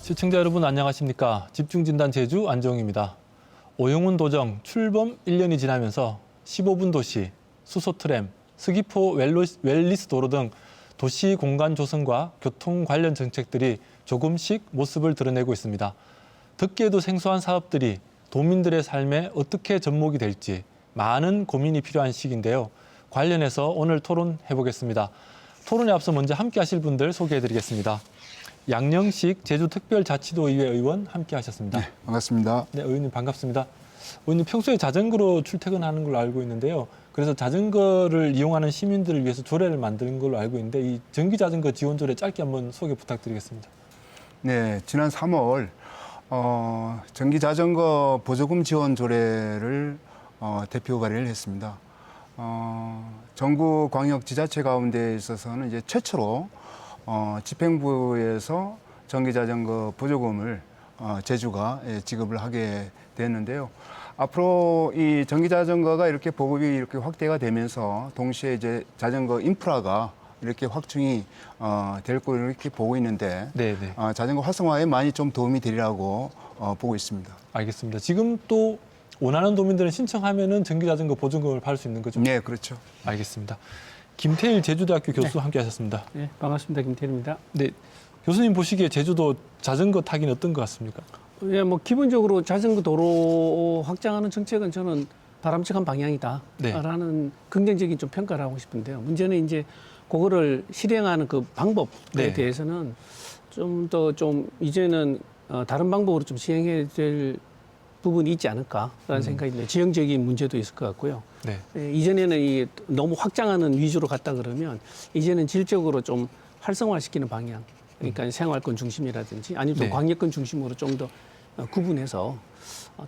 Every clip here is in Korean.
시청자 여러분 안녕하십니까. 집중진단 제주 안정입니다. 오영훈 도정 출범 1년이 지나면서 15분 도시, 수소트램, 스기포 웰리스 도로 등 도시 공간 조성과 교통 관련 정책들이 조금씩 모습을 드러내고 있습니다. 듣기에도 생소한 사업들이 도민들의 삶에 어떻게 접목이 될지 많은 고민이 필요한 시기인데요. 관련해서 오늘 토론해 보겠습니다. 토론에 앞서 먼저 함께 하실 분들 소개해 드리겠습니다. 양영식 제주특별자치도의회 의원 함께 하셨습니다. 네, 반갑습니다. 네, 의원님 반갑습니다. 의원님 평소에 자전거로 출퇴근하는 걸로 알고 있는데요. 그래서 자전거를 이용하는 시민들을 위해서 조례를 만드는 걸로 알고 있는데 이 전기자전거 지원 조례 짧게 한번 소개 부탁드리겠습니다. 네, 지난 3월 전기자전거 보조금 지원 조례를 대표 발의를 했습니다. 전국 광역 지자체 가운데 있어서는 이제 최초로 집행부에서 전기자전거 보조금을 제주가 지급을 하게 됐는데요. 앞으로 이 전기자전거가 이렇게 보급이 이렇게 확대가 되면서 동시에 이제 자전거 인프라가 이렇게 확충이 될 거로 이렇게 보고 있는데 네네. 자전거 활성화에 많이 좀 도움이 되리라고 보고 있습니다. 알겠습니다. 지금 또 원하는 도민들은 신청하면은 전기자전거 보조금을 받을 수 있는 거죠? 네, 그렇죠. 알겠습니다. 김태일 제주대학교 교수 함께 하셨습니다. 네, 반갑습니다. 김태일입니다. 네, 교수님 보시기에 제주도 자전거 타기는 어떤 것 같습니까? 예, 뭐 기본적으로 자전거 도로 확장하는 정책은 저는 바람직한 방향이다라는 긍정적인 좀 평가를 하고 싶은데요. 문제는 이제 그거를 실행하는 그 방법에 대해서는 좀 더 좀 이제는 다른 방법으로 좀 시행해야 될 부분이 있지 않을까라는 생각이 듭니다. 지형적인 문제도 있을 것 같고요. 네. 예, 이전에는 너무 확장하는 위주로 갔다 그러면 이제는 질적으로 좀 활성화시키는 방향, 그러니까 생활권 중심이라든지 아니면 좀 광역권 중심으로 좀 더 구분해서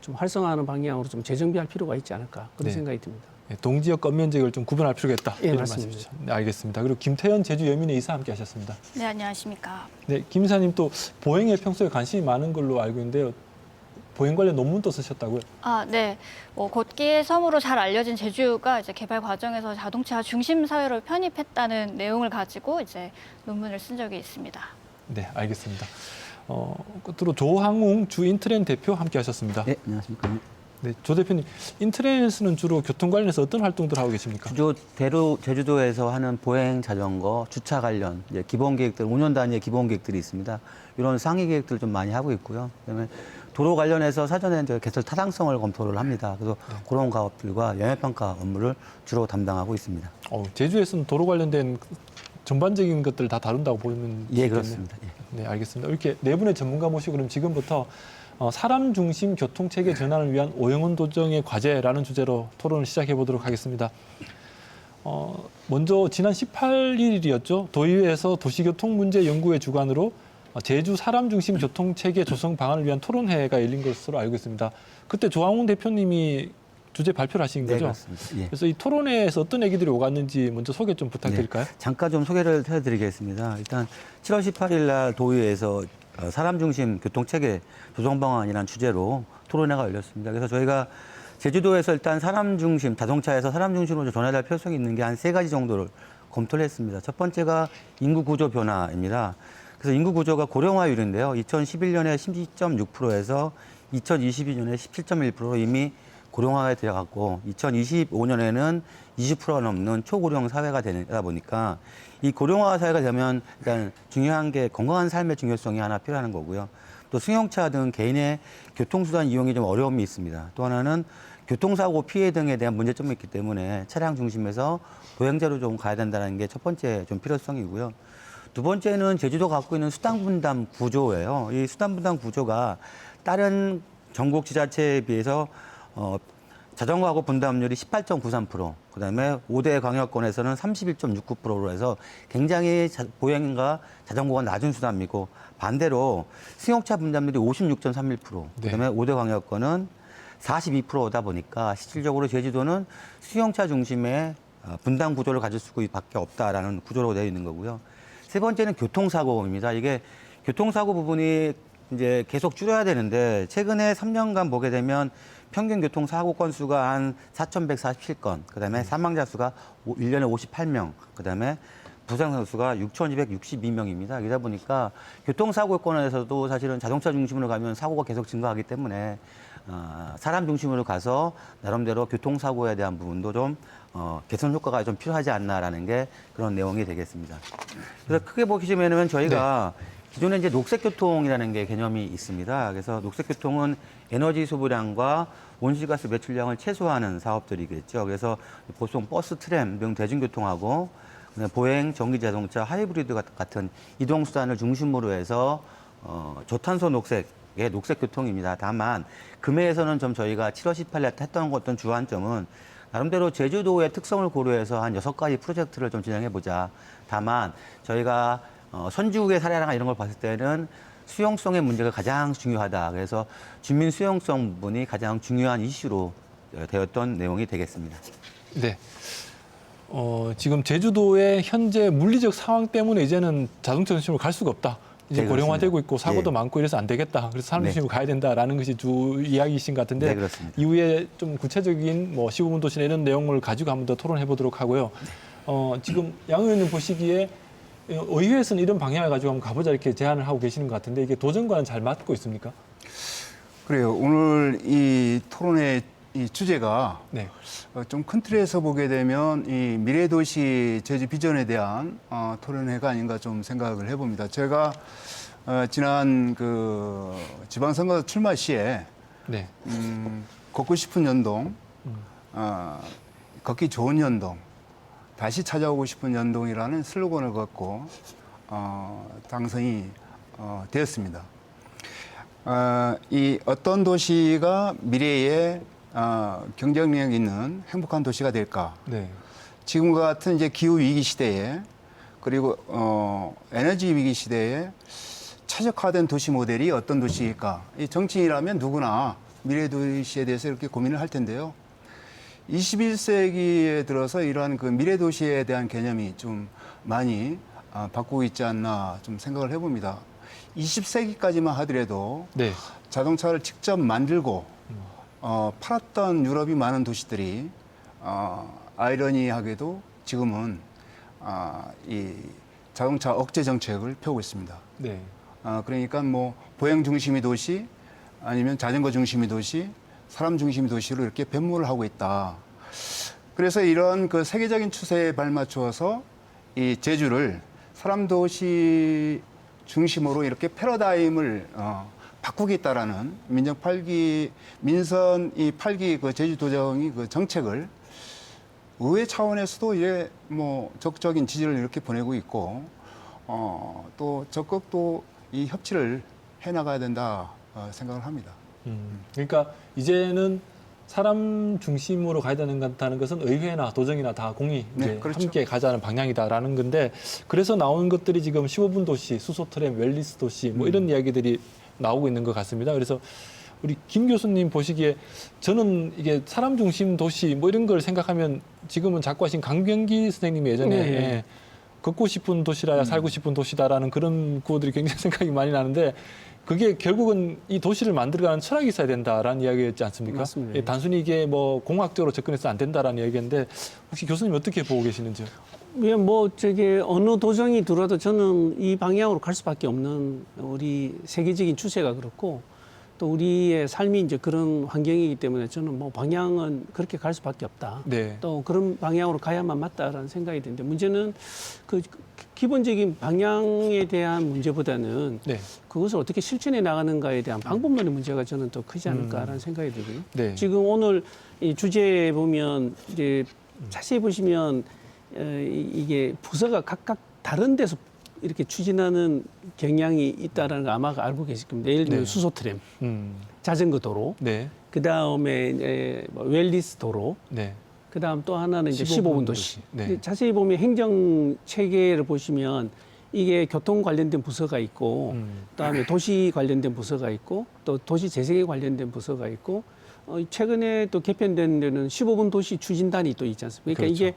좀 활성화하는 방향으로 좀 재정비할 필요가 있지 않을까 그런 생각이 듭니다. 네, 동지역 건면적을 좀 구분할 필요가 있다. 예, 이런 맞습니다. 말씀이시죠. 네, 알겠습니다. 그리고 김태현 제주 여민의 이사 함께 하셨습니다. 네, 안녕하십니까. 네, 김 이사님 또 보행에 평소에 관심이 많은 걸로 알고 있는데요. 보행 관련 논문도 쓰셨다고요? 네. 걷기의 섬으로 잘 알려진 제주가 이제 개발 과정에서 자동차 중심 사회로 편입했다는 내용을 가지고 이제 논문을 쓴 적이 있습니다. 네, 알겠습니다. 끝으로 조항웅 주 인트렌 대표 함께 하셨습니다. 네, 안녕하십니까. 네, 조 대표님, 인트렌에서는 주로 교통 관련해서 어떤 활동들 하고 계십니까? 제주도에서 하는 보행 자전거 주차 관련 이제 기본 계획들, 5년 단위의 기본 계획들이 있습니다. 이런 상위 계획들을 좀 많이 하고 있고요. 그다음에 도로 관련해서 사전에 이제 개설 타당성을 검토를 합니다. 그래서 그런 작업들과 영향평가 업무를 주로 담당하고 있습니다. 제주에서는 도로 관련된 전반적인 것들을 다 다룬다고 보면 예, 그렇습니다. 예. 네, 알겠습니다. 이렇게 네 분의 전문가 모시고 그럼 지금부터 사람 중심 교통 체계 전환을 위한 오영훈 도정의 과제라는 주제로 토론을 시작해 보도록 하겠습니다. 먼저 지난 18일이었죠. 도의회에서 도시교통 문제 연구회 주관으로 제주 사람 중심 교통 체계 조성 방안을 위한 토론회가 열린 것으로 알고 있습니다. 그때 조항훈 대표님이 주제 발표를 하신 거죠? 네, 그렇습니다. 예. 그래서 이 토론회에서 어떤 얘기들이 오갔는지 먼저 소개 좀 부탁드릴까요? 네, 잠깐 좀 소개를 해드리겠습니다. 일단 7월 18일 날 도의회에서 사람 중심 교통체계 조성 방안이라는 주제로 토론회가 열렸습니다. 그래서 저희가 제주도에서 일단 사람 중심, 자동차에서 사람 중심으로 전환할 필요성이 있는 게 한 3가지 정도를 검토를 했습니다. 첫 번째가 인구 구조 변화입니다. 그래서 인구 구조가 고령화율인데요. 2011년에 12.6%에서 2022년에 17.1%로 이미 고령화에 들어갔고 2025년에는 20%가 넘는 초고령 사회가 되다 보니까 이 고령화 사회가 되면 일단 중요한 게 건강한 삶의 중요성이 하나 필요한 거고요. 또 승용차 등 개인의 교통수단 이용이 좀 어려움이 있습니다. 또 하나는 교통사고 피해 등에 대한 문제점이 있기 때문에 차량 중심에서 보행자로 좀 가야 된다는 게 첫 번째 좀 필요성이고요. 두 번째는 제주도가 갖고 있는 수단 분담 구조예요. 이 수단 분담 구조가 다른 전국 지자체에 비해서 자전거하고 분담률이 18.93%, 그다음에 5대 광역권에서는 31.69%로 해서 굉장히 보행과 자전거가 낮은 수단이고 반대로 승용차 분담률이 56.31%, 그다음에 5대 광역권은 42%다 보니까 실질적으로 제주도는 승용차 중심의 분담 구조를 가질 수밖에 없다라는 구조로 되어 있는 거고요. 세 번째는 교통사고입니다. 이게 교통사고 부분이 이제 계속 줄여야 되는데 최근에 3년간 보게 되면 평균 교통사고 건수가 한 4,147건, 그다음에 사망자 수가 1년에 58명, 그다음에 부상 선수가 6,262명입니다. 이러다 보니까 교통사고권에서도 사실은 자동차 중심으로 가면 사고가 계속 증가하기 때문에 사람 중심으로 가서 나름대로 교통사고에 대한 부분도 좀 개선 효과가 좀 필요하지 않나라는 게 그런 내용이 되겠습니다. 그래서 크게 보시면은 저희가 기존에 이제 녹색교통이라는 게 개념이 있습니다. 그래서 녹색교통은 에너지 소비량과 온실가스 배출량을 최소화하는 사업들이겠죠. 그래서 보통 버스, 트램 등 대중교통하고 보행, 전기자동차, 하이브리드 같은 이동수단을 중심으로 해서 저탄소 녹색의 녹색교통입니다. 다만 금해에서는 좀 저희가 7월 18일 했던 어떤 주안점은 나름대로 제주도의 특성을 고려해서 한 6가지 프로젝트를 좀 진행해보자. 다만 저희가 선주국의 사례나 이런 걸 봤을 때는 수용성의 문제가 가장 중요하다. 그래서 주민 수용성 부분이 가장 중요한 이슈로 되었던 내용이 되겠습니다. 네. 지금 제주도의 현재 물리적 상황 때문에 이제는 자동차 중심으로 갈 수가 없다. 이제 네, 고령화되고 있고 사고도 예. 많고 이래서 안 되겠다. 그래서 사람 중심으로 가야 된다라는 것이 주 이야기이신 것 같은데 네, 그렇습니다. 이후에 좀 구체적인 뭐 15분 도시나 이런 내용을 가지고 한번 더 토론해 보도록 하고요. 지금 양 의원님 보시기에 의회에서는 이런 방향을 가지고 한번 가보자 이렇게 제안을 하고 계시는 것 같은데 이게 도전과는 잘 맞고 있습니까? 그래요. 오늘 이 토론의 이 주제가 네. 좀 큰 틀에서 보게 되면 이 미래도시 제주 비전에 대한 토론회가 아닌가 좀 생각을 해봅니다. 제가 지난 그 지방선거 출마 시에 네. 걷고 싶은 연동, 걷기 좋은 연동, 다시 찾아오고 싶은 연동이라는 슬로건을 갖고 당선이 되었습니다. 이 어떤 도시가 미래에 경쟁력 있는 행복한 도시가 될까? 네. 지금과 같은 이제 기후 위기 시대에 그리고 에너지 위기 시대에 최적화된 도시 모델이 어떤 도시일까? 이 정치인이라면 누구나 미래 도시에 대해서 이렇게 고민을 할 텐데요. 21세기에 들어서 이러한 그 미래 도시에 대한 개념이 좀 많이 바꾸고 있지 않나 좀 생각을 해봅니다. 20세기까지만 하더라도 네. 자동차를 직접 만들고 팔았던 유럽이 많은 도시들이 아이러니하게도 지금은 이 자동차 억제 정책을 펴고 있습니다. 네. 그러니까 뭐 보행 중심의 도시 아니면 자전거 중심의 도시, 사람 중심의 도시로 이렇게 변모를 하고 있다. 그래서 이런 그 세계적인 추세에 발맞추어서 이 제주를 사람 도시 중심으로 이렇게 패러다임을 바꾸겠다라는 민선 이 8기 그 제주도정이 그 정책을 의회 차원에서도 이제 뭐 적극적인 지지를 이렇게 보내고 있고 또 적극 또 이 협치를 해나가야 된다 생각을 합니다. 그러니까 이제는 사람 중심으로 가야 된다는 것은 의회나 도정이나 다 공히 네, 이제 그렇죠. 함께 가자는 방향이다라는 건데 그래서 나온 것들이 지금 15분 도시, 수소 트램, 웰리스 도시 뭐 이런 이야기들이 나오고 있는 것 같습니다. 그래서 우리 김 교수님 보시기에 저는 이게 사람 중심 도시 뭐 이런 걸 생각하면 지금은 자꾸 하신 강병기 선생님이 예전에 네. 예, 걷고 싶은 도시라야 살고 싶은 도시다라는 그런 구호들이 굉장히 생각이 많이 나는데 그게 결국은 이 도시를 만들어가는 철학이 있어야 된다라는 이야기였지 않습니까? 맞습니다. 예, 단순히 이게 뭐 공학적으로 접근해서 안 된다라는 얘기인데 혹시 교수님 어떻게 보고 계시는지요? 뭐 저게 어느 도정이 들어도 저는 이 방향으로 갈 수밖에 없는 우리 세계적인 추세가 그렇고 또 우리의 삶이 이제 그런 환경이기 때문에 저는 뭐 방향은 그렇게 갈 수밖에 없다. 네. 또 그런 방향으로 가야만 맞다라는 생각이 드는데 문제는 그 기본적인 방향에 대한 문제보다는 네. 그것을 어떻게 실천해 나가는가에 대한 방법론의 문제가 저는 더 크지 않을까라는 생각이 들고요. 네. 지금 오늘 이 주제에 보면 이제 자세히 보시면 이게 부서가 각각 다른 데서 이렇게 추진하는 경향이 있다라는 거 아마 알고 계실 겁니다. 예를 들면 네. 수소 트램, 음. 자전거 도로, 네. 그 다음에 웰리스 도로, 네. 그 다음 또 하나는 이제 15분 15분 도시. 도시. 네. 근데 자세히 보면 행정 체계를 보시면 이게 교통 관련된 부서가 있고, 그다음에 도시 관련된 부서가 있고, 또 도시 재생에 관련된 부서가 있고, 최근에 또 개편된 데는 15분 도시 추진단이 또 있지 않습니까? 그러니까 그렇죠. 이게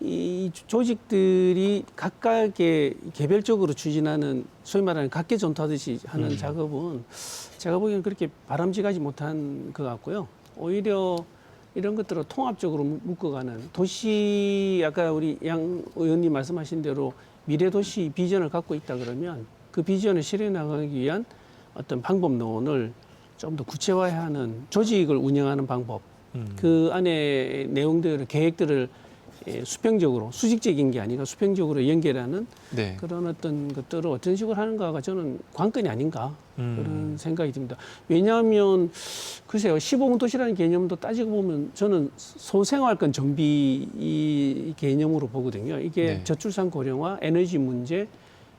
이 조직들이 각각의 개별적으로 추진하는 소위 말하는 각계전투하듯이 하는 작업은 제가 보기에는 그렇게 바람직하지 못한 것 같고요. 오히려 이런 것들을 통합적으로 묶어가는 도시, 아까 우리 양 의원님 말씀하신 대로 미래 도시 비전을 갖고 있다 그러면 그 비전을 실현해 나가기 위한 어떤 방법론을 좀 더 구체화하는 조직을 운영하는 방법, 그 안에 내용들을 계획들을 수평적으로 수직적인 게 아니라 수평적으로 연결하는 네. 그런 어떤 것들을 어떤 식으로 하는가가 저는 관건이 아닌가 그런 생각이 듭니다. 왜냐하면 글쎄요 15분 도시라는 개념도 따지고 보면 저는 소생활권 정비 이 개념으로 보거든요. 이게 네. 저출산 고령화, 에너지 문제,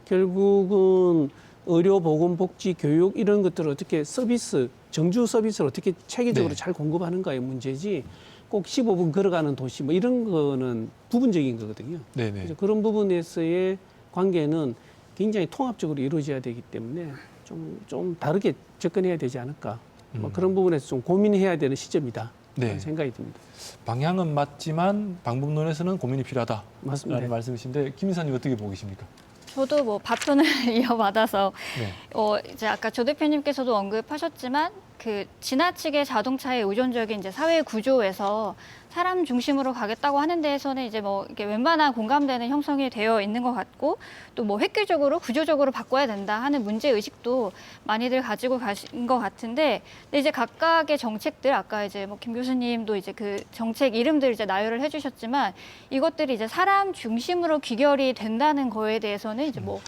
결국은 의료, 보건, 복지, 교육 이런 것들을 어떻게 서비스, 정주 서비스를 어떻게 체계적으로 네. 잘 공급하는가의 문제지 꼭 15분 걸어가는 도시 뭐 이런 거는 부분적인 거거든요. 네네. 그래서 그런 부분에서의 관계는 굉장히 통합적으로 이루어져야 되기 때문에 좀 다르게 접근해야 되지 않을까. 뭐 그런 부분에서 좀 고민해야 되는 시점이다. 네. 그런 생각이 듭니다. 방향은 맞지만 방법론에서는 고민이 필요하다라는 맞습니다. 말씀이신데 김 이사님 어떻게 보고 계십니까? 저도 뭐 바톤을 이어받아서 네. 이제 아까 조 대표님께서도 언급하셨지만 그 지나치게 자동차에 의존적인 이제 사회 구조에서 사람 중심으로 가겠다고 하는 데에서는 이제 뭐 이게 웬만한 공감대는 형성이 되어 있는 것 같고 또 뭐 획기적으로 구조적으로 바꿔야 된다 하는 문제 의식도 많이들 가지고 가신 것 같은데 근데 이제 각각의 정책들 아까 이제 뭐 김 교수님도 이제 그 정책 이름들 이제 나열을 해주셨지만 이것들이 이제 사람 중심으로 귀결이 된다는 거에 대해서는 이제 뭐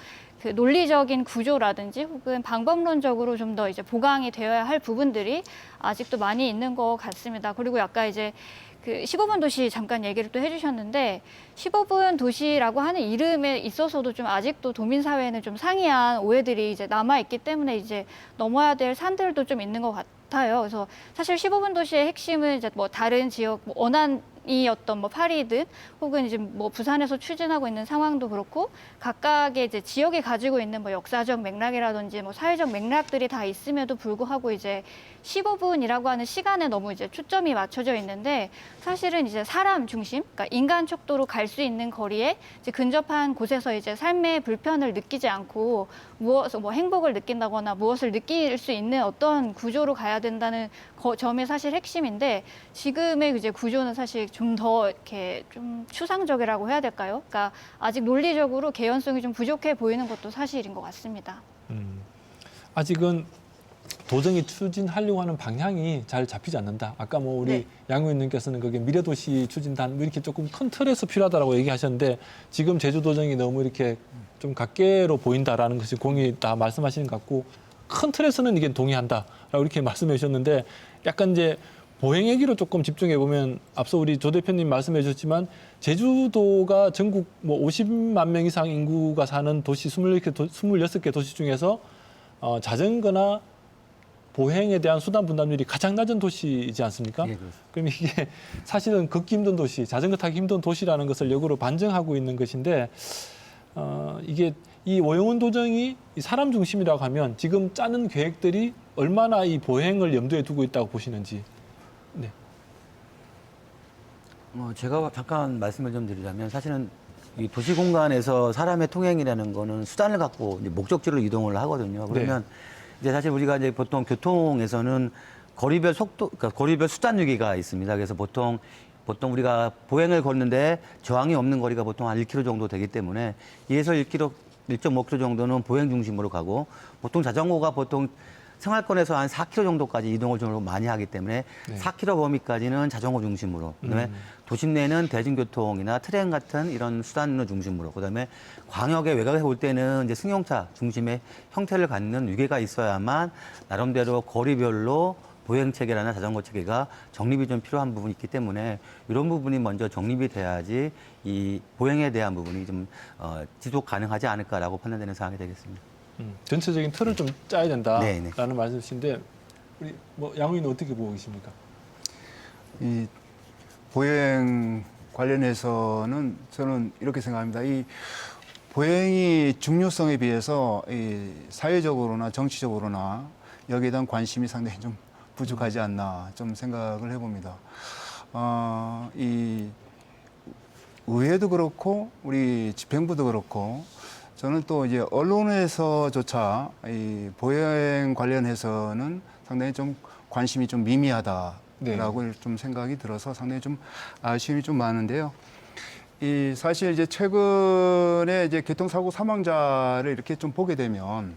그 논리적인 구조라든지 혹은 방법론적으로 좀 더 이제 보강이 되어야 할 부분들이 아직도 많이 있는 것 같습니다. 그리고 아까 이제 그 15분 도시 잠깐 얘기를 또 해주셨는데 15분 도시라고 하는 이름에 있어서도 좀 아직도 도민 사회에는 좀 상이한 오해들이 이제 남아 있기 때문에 이제 넘어야 될 산들도 좀 있는 것 같아요. 그래서 사실 15분 도시의 핵심은 이제 뭐 다른 지역 뭐 원안이었던 뭐 파리든 혹은 이제 뭐 부산에서 추진하고 있는 상황도 그렇고 각각의 이제 지역이 가지고 있는 뭐 역사적 맥락이라든지 뭐 사회적 맥락들이 다 있음에도 불구하고 이제 15분이라고 하는 시간에 너무 이제 초점이 맞춰져 있는데 사실은 이제 사람 중심, 그러니까 인간 척도로 갈 수 있는 거리에 이제 근접한 곳에서 이제 삶의 불편을 느끼지 않고 무엇 뭐 행복을 느낀다거나 무엇을 느낄 수 있는 어떤 구조로 가야 된다는 점이 사실 핵심인데 지금의 이제 구조는 사실 좀 더 이렇게 좀 추상적이라고 해야 될까요? 그러니까 아직 논리적으로 개연성이 좀 부족해 보이는 것도 사실인 것 같습니다. 아직은 도정이 추진하려고 하는 방향이 잘 잡히지 않는다. 아까 뭐 우리 네. 양 의원님께서는 그게 미래도시 추진단 뭐 이렇게 조금 큰 틀에서 필요하다라고 얘기하셨는데 지금 제주도정이 너무 이렇게 좀 각계로 보인다라는 것이 공이 다 말씀하시는 것 같고 큰 틀에서는 이게 동의한다라고 이렇게 말씀해 주셨는데 약간 이제 보행 얘기로 조금 집중해 보면 앞서 우리 조 대표님 말씀해 주셨지만 제주도가 전국 뭐 50만 명 이상 인구가 사는 도시 26개 도시 중에서 자전거나 보행에 대한 수단 분담률이 가장 낮은 도시이지 않습니까? 예, 그렇습니다. 그럼 이게 사실은 걷기 힘든 도시, 자전거 타기 힘든 도시라는 것을 역으로 반증하고 있는 것인데 이게 이 오영훈 도정이 이 사람 중심이라고 하면 지금 짜는 계획들이 얼마나 이 보행을 염두에 두고 있다고 보시는지. 네. 제가 잠깐 말씀을 좀 드리자면 사실은 이 도시 공간에서 사람의 통행이라는 거는 수단을 갖고 이제 목적지로 이동을 하거든요. 그러면 이제 사실 우리가 이제 보통 교통에서는 거리별 속도, 그러니까 거리별 수단 위기가 있습니다. 그래서 보통 우리가 보행을 걷는데 저항이 없는 거리가 보통 한 1km 정도 되기 때문에 2에서 1km, 1.5km 정도는 보행 중심으로 가고 보통 자전거가 보통 생활권에서 한 4km 정도까지 이동을 좀 많이 하기 때문에 4km 범위까지는 자전거 중심으로, 그다음에 도심 내는 대중교통이나 트램 같은 이런 수단을 중심으로, 그다음에 광역의 외곽에 올 때는 이제 승용차 중심의 형태를 갖는 위계가 있어야만 나름대로 거리별로 보행 체계라나 자전거 체계가 정립이 좀 필요한 부분이 있기 때문에 이런 부분이 먼저 정립이 돼야지 이 보행에 대한 부분이 좀 지속 가능하지 않을까라고 판단되는 사항이 되겠습니다. 전체적인 틀을 좀 짜야 된다라는 네네. 말씀이신데 우리 뭐 양 의원은 어떻게 보고 계십니까? 이 보행 관련해서는 저는 이렇게 생각합니다. 이 보행이 중요성에 비해서 이 사회적으로나 정치적으로나 여기에 대한 관심이 상당히 좀 부족하지 않나 좀 생각을 해봅니다. 이 의회도 그렇고 우리 집행부도 그렇고 저는 또 이제 언론에서조차 이 보행 관련해서는 상당히 좀 관심이 좀 미미하다 네. 좀 생각이 들어서 상당히 좀 아쉬움이 좀 많은데요. 이 사실 이제 최근에 이제 교통사고 사망자를 이렇게 좀 보게 되면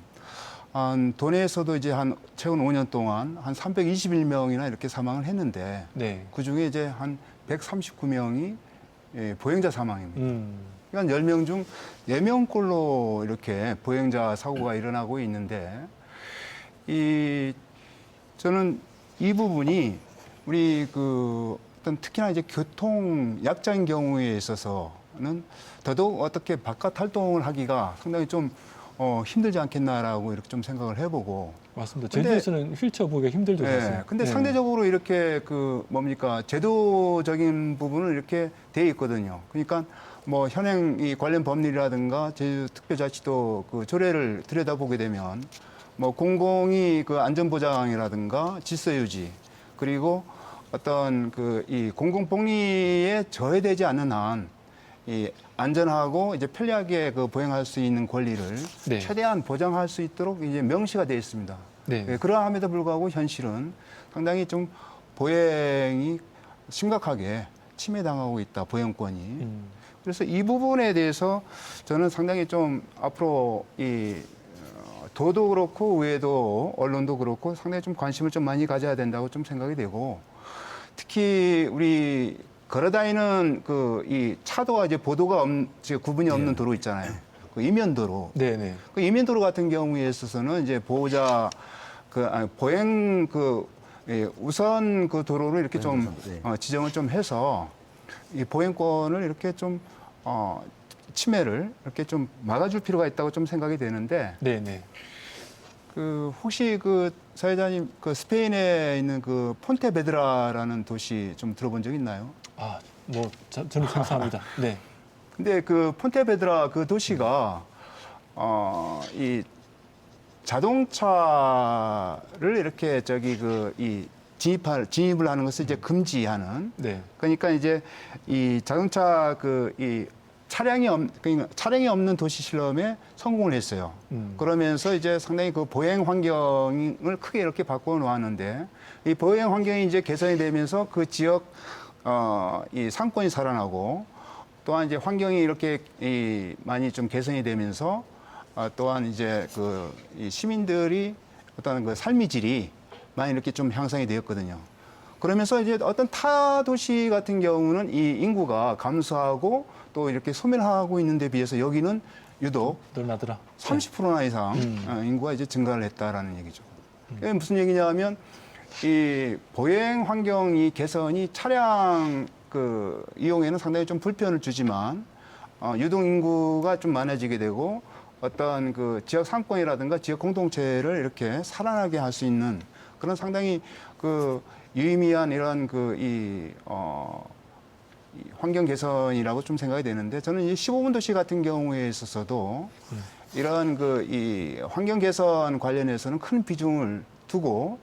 도내에서도 이제 한 최근 5년 동안 한 321명이나 이렇게 사망을 했는데 네. 그 중에 이제 한 139명이 보행자 사망입니다. 그러니까 10명 중 4명꼴로 이렇게 보행자 사고가 일어나고 있는데 저는 이 부분이 우리 어떤 특히나 이제 교통 약자인 경우에 있어서는 더더욱 어떻게 바깥 활동을 하기가 상당히 좀 힘들지 않겠나라고 이렇게 좀 생각을 해보고. 맞습니다. 제주에서는 휠체어 보기가 힘들죠. 사실. 네. 근데 상대적으로 이렇게 제도적인 부분을 이렇게 돼 있거든요. 그러니까 뭐 현행 이 관련 법률이라든가 제주특별자치도 그 조례를 들여다보게 되면 뭐 공공이 그 안전보장이라든가 질서유지 그리고 어떤 이 공공복리에 저해되지 않는 한 이 안전하고 이제 편리하게 보행할 수 있는 권리를 네. 최대한 보장할 수 있도록 이제 명시가 되어 있습니다. 네. 그러함에도 불구하고 현실은 상당히 좀 보행이 심각하게 침해당하고 있다, 보행권이. 그래서 이 부분에 대해서 저는 상당히 좀 앞으로 도도 그렇고 의회도 언론도 그렇고 상당히 좀 관심을 좀 많이 가져야 된다고 좀 생각이 되고 특히 우리 걸어다니는 이 차도와 이제 보도가 구분이 없는 도로 있잖아요. 그 이면도로. 네네. 그 이면도로 같은 경우에 있어서는 이제 보호자 보행 우선 도로를 이렇게 좀 지정을 좀 해서 이 보행권을 이렇게 좀 침해를 이렇게 좀 막아줄 필요가 있다고 좀 생각이 되는데. 네네. 혹시 사회자님 스페인에 있는 폰테베드라라는 도시 좀 들어본 적 있나요? 저는 생소합니다. 네. 근데 폰테베드라 도시가 이 자동차를 이렇게 진입을 하는 것을 이제 금지하는. 네. 그러니까 이제 이 자동차 차량이 없는 도시 실험에 성공을 했어요. 그러면서 이제 상당히 보행 환경을 크게 이렇게 바꿔 놓았는데 이 보행 환경이 이제 개선이 되면서 그 지역 이 상권이 살아나고 또한 이제 환경이 이렇게 많이 좀 개선이 되면서 또한 이제 이 시민들이 어떤 삶의 질이 많이 이렇게 좀 향상이 되었거든요. 그러면서 이제 어떤 타 도시 같은 경우는 이 인구가 감소하고 또 이렇게 소멸하고 있는 데 비해서 여기는 유독 늘어나더라. 30%나 이상 인구가 이제 증가를 했다라는 얘기죠. 그게 무슨 얘기냐면 이 보행 환경 이 개선이 차량 이용에는 상당히 좀 불편을 주지만 유동 인구가 좀 많아지게 되고 어떤 지역 상권이라든가 지역 공동체를 이렇게 살아나게 할 수 있는 그런 상당히 유의미한 이런 이 환경 개선이라고 좀 생각이 되는데 저는 이 15분 도시 같은 경우에 있어서도 이런 이 환경 개선 관련해서는 큰 비중을 두고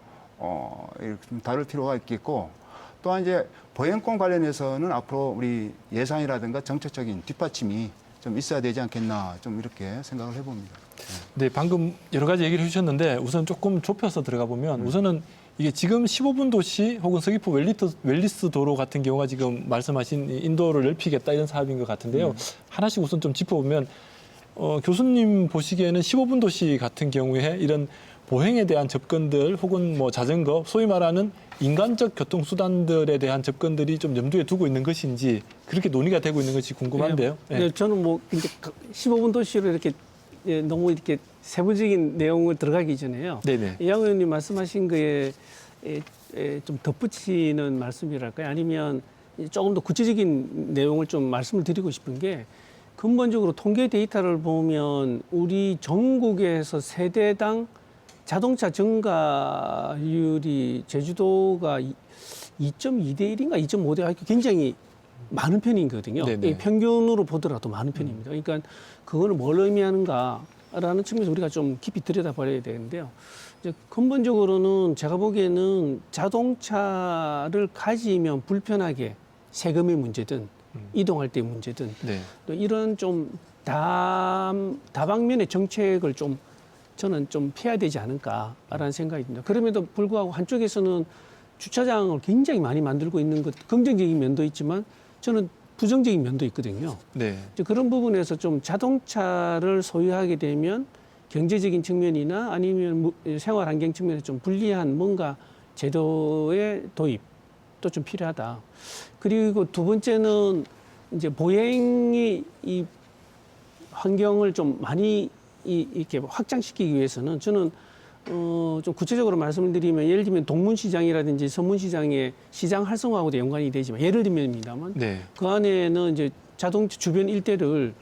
이렇게 좀 다룰 필요가 있겠고 또한 이제 보행권 관련해서는 앞으로 우리 예산이라든가 정책적인 뒷받침이 좀 있어야 되지 않겠나 좀 이렇게 생각을 해봅니다. 네, 방금 여러 가지 얘기를 해주셨는데 우선 조금 좁혀서 들어가 보면 우선은 이게 지금 15분 도시 혹은 서귀포 웰리스 도로 같은 경우가 지금 말씀하신 인도를 넓히겠다 이런 사업인 것 같은데요. 하나씩 우선 좀 짚어보면 교수님 보시기에는 15분 도시 같은 경우에 이런 보행에 대한 접근들 혹은 뭐 자전거 소위 말하는 인간적 교통수단들에 대한 접근들이 좀 염두에 두고 있는 것인지 그렇게 논의가 되고 있는 것이 궁금한데요. 네, 저는 이제 15분 도시로 이렇게 너무 이렇게 세부적인 내용을 들어가기 전에요. 네네. 양 의원님 말씀하신 거에 좀 덧붙이는 말씀이랄까요? 아니면 조금 더 구체적인 내용을 좀 말씀을 드리고 싶은 게 근본적으로 통계 데이터를 보면 우리 전국에서 세대당 자동차 증가율이 제주도가 2.2대 1인가 2.5대 1 굉장히 많은 편이거든요. 네네. 평균으로 보더라도 많은 편입니다. 그러니까 그거는 뭘 의미하는가라는 측면에서 우리가 좀 깊이 들여다봐야 되는데요. 이제 근본적으로는 제가 보기에는 자동차를 가지면 불편하게 세금의 문제든 이동할 때 문제든 네. 또 이런 좀 다방면의 정책을 저는 좀 피해야 되지 않을까라는 생각이 듭니다. 그럼에도 불구하고 한쪽에서는 주차장을 굉장히 많이 만들고 있는 것, 긍정적인 면도 있지만 저는 부정적인 면도 있거든요. 네. 이제 그런 부분에서 좀 자동차를 소유하게 되면 경제적인 측면이나 아니면 생활 환경 측면에 좀 불리한 뭔가 제도의 도입도 좀 필요하다. 그리고 두 번째는 이제 보행이 이 환경을 좀 많이 이렇게 확장시키기 위해서는 저는 좀 구체적으로 말씀을 드리면 예를 들면 동문시장이라든지 서문시장의 시장 활성화하고도 연관이 되지만 예를 들면입니다만 네. 그 안에는 이제 자동차 주변 일대를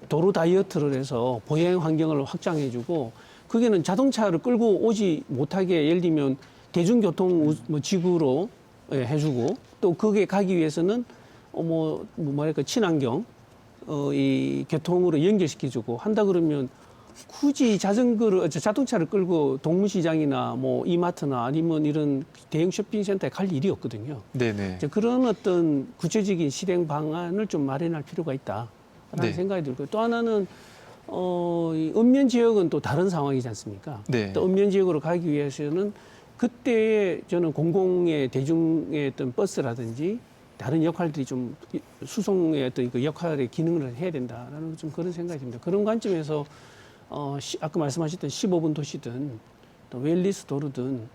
도로 다이어트를 해서 보행 환경을 확장해주고 거기는 자동차를 끌고 오지 못하게 예를 들면 대중교통 뭐 지구로 해주고 또 거기에 가기 위해서는 뭐랄까 친환경 이 교통으로 연결시켜주고 한다 그러면 굳이 자동차를 끌고 동문시장이나 뭐 이마트나 아니면 이런 대형 쇼핑센터에 갈 일이 없거든요. 네네. 이제 그런 어떤 구체적인 실행 방안을 좀 마련할 필요가 있다라는 네. 생각이 들고요. 또 하나는 이 읍면 지역은 또 다른 상황이지 않습니까? 네. 또 읍면 지역으로 가기 위해서는 그때 저는 공공의 대중의 어떤 버스라든지 다른 역할들이 좀 수송의 어떤 그 역할의 기능을 해야 된다라는 좀 그런 생각이 듭니다. 그런 관점에서 아까 말씀하셨던 15분 도시든 또 웰리스 도로든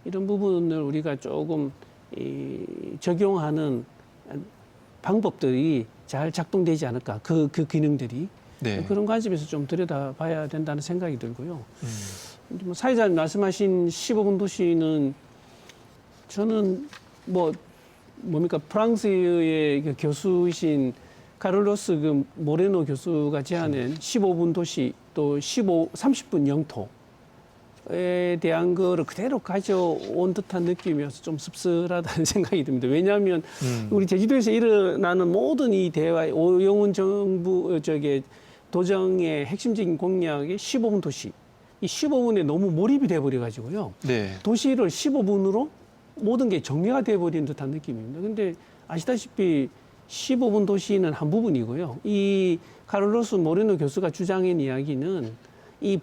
이런 부분을 우리가 조금 적용하는 방법들이 잘 작동되지 않을까 그 기능들이 네. 그런 관점에서 좀 들여다봐야 된다는 생각이 들고요. 뭐 사회자님 말씀하신 15분 도시는 저는 뭡니까 프랑스의 그 교수이신 카를로스 그 모레노 교수가 제안한 15분 도시 또 30분 영토에 대한 거를 그대로 가져온 듯한 느낌이어서 좀 씁쓸하다는 생각이 듭니다. 왜냐하면 우리 제주도에서 일어나는 모든 이 대화, 오영훈 정부 도정의 핵심적인 공약이 15분 도시. 이 15분에 너무 몰입이 돼버려 가지고요. 네. 도시를 15분으로 모든 게 정리가 돼버린 듯한 느낌입니다. 근데 아시다시피 15분 도시는 한 부분이고요. 이 카를로스 모레노 교수가 주장한 이야기는 이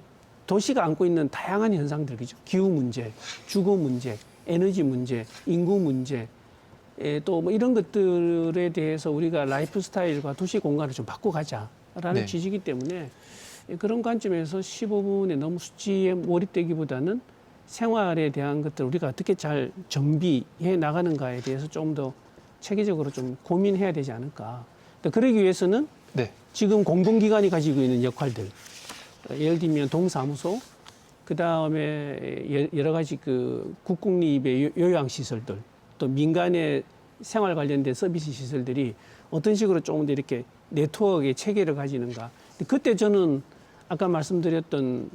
도시가 안고 있는 다양한 현상들, 그죠? 기후 문제, 주거 문제, 에너지 문제, 인구 문제, 또 뭐 이런 것들에 대해서 우리가 라이프 스타일과 도시 공간을 좀 바꿔가자라는 네. 취지이기 때문에 그런 관점에서 15분에 너무 수치에 몰입되기보다는 생활에 대한 것들 우리가 어떻게 잘 정비해 나가는가에 대해서 좀 더 체계적으로 좀 고민해야 되지 않을까. 그러기 위해서는 네. 지금 공공기관이 가지고 있는 역할들, 예를 들면 동사무소, 그 다음에 여러 가지 그 국공립의 요양시설들, 또 민간의 생활 관련된 서비스 시설들이 어떤 식으로 조금 더 이렇게 네트워크의 체계를 가지는가. 그때 저는 아까 말씀드렸던